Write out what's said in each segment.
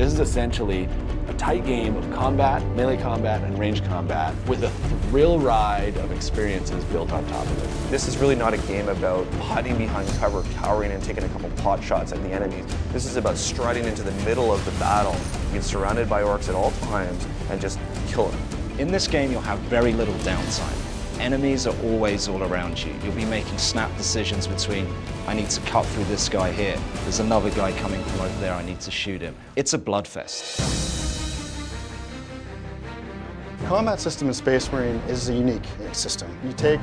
This is essentially a tight game of combat, melee combat, and range combat with a thrill ride of experiences built on top of it. This is really not a game about hiding behind cover, cowering and taking a couple pot shots at the enemies. This is about striding into the middle of the battle, being surrounded by orcs at all times, and just kill them. In this game, you'll have very little downtime. Enemies are always all around you. You'll be making snap decisions between, I need to cut through this guy here. There's another guy coming from over there, I need to shoot him. It's a bloodfest. The combat system in Space Marine is a unique system. You take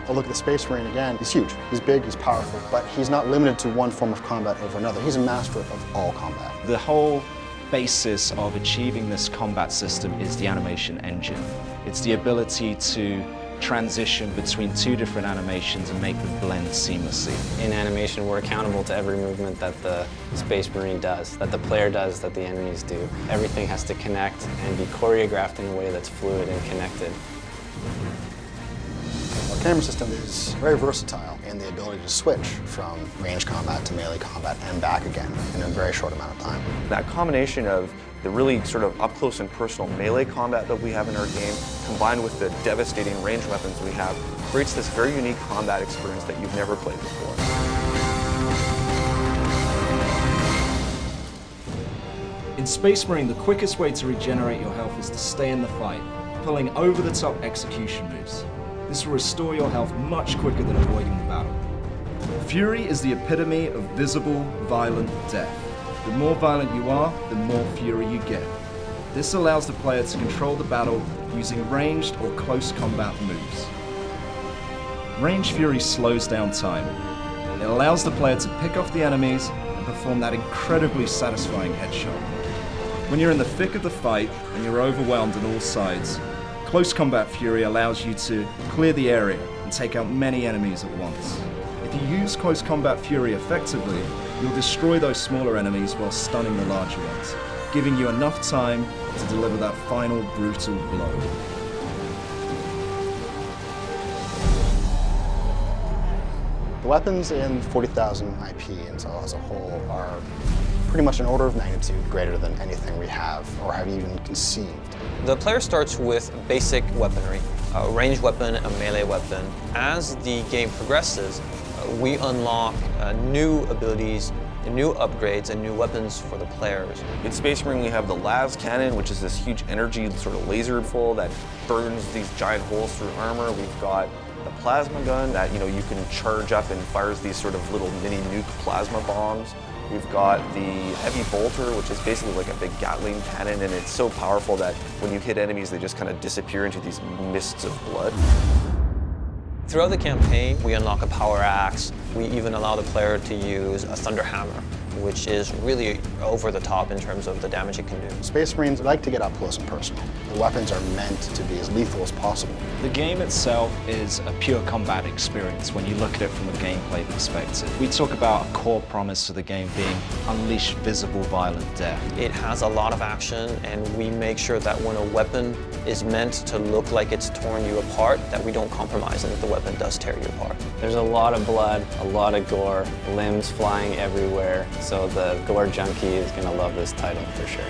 a look at the Space Marine again, he's huge, he's big, he's powerful, but he's not limited to one form of combat over another. He's a master of all combat. The whole basis of achieving this combat system is the animation engine. It's the ability to transition between two different animations and make them blend seamlessly. In animation, we're accountable to every movement that the Space Marine does, that the player does, that the enemies do. Everything has to connect and be choreographed in a way that's fluid and connected. Our camera system is very versatile in the ability to switch from range combat to melee combat and back again in a very short amount of time. That combination of the really sort of up close and personal melee combat that we have in our game, combined with the devastating range weapons we have, creates this very unique combat experience that you've never played before. In Space Marine, the quickest way to regenerate your health is to stay in the fight, pulling over-the-top execution moves. This will restore your health much quicker than avoiding the battle. Fury is the epitome of visible, violent death. The more violent you are, the more fury you get. This allows the player to control the battle using ranged or close combat moves. Range Fury slows down time. It allows the player to pick off the enemies and perform that incredibly satisfying headshot. When you're in the thick of the fight and you're overwhelmed on all sides, Close Combat Fury allows you to clear the area and take out many enemies at once. If you use Close Combat Fury effectively, you'll destroy those smaller enemies while stunning the larger ones, giving you enough time to deliver that final brutal blow. The weapons in 40,000 IP as a whole are pretty much an order of magnitude greater than anything we have or have even conceived. The player starts with basic weaponry, a ranged weapon, a melee weapon. As the game progresses, we unlock new abilities, new upgrades, and new weapons for the players. In Space Marine, we have the las cannon, which is this huge energy sort of laser full that burns these giant holes through armor. We've got the plasma gun that you can charge up and fires these sort of little mini nuke plasma bombs. We've got the heavy bolter, which is basically like a big Gatling cannon, and it's so powerful that when you hit enemies, they just kind of disappear into these mists of blood. Throughout the campaign, we unlock a power axe. We even allow the player to use a thunder hammer, which is really over the top in terms of the damage it can do. Space Marines like to get up close and personal. The weapons are meant to be as lethal as possible. The game itself is a pure combat experience when you look at it from a gameplay perspective. We talk about a core promise of the game being unleash visible, violent death. It has a lot of action, and we make sure that when a weapon is meant to look like it's torn you apart, that we don't compromise and that the weapon does tear you apart. There's a lot of blood, a lot of gore, limbs flying everywhere, so the gore junkie is going to love this title for sure.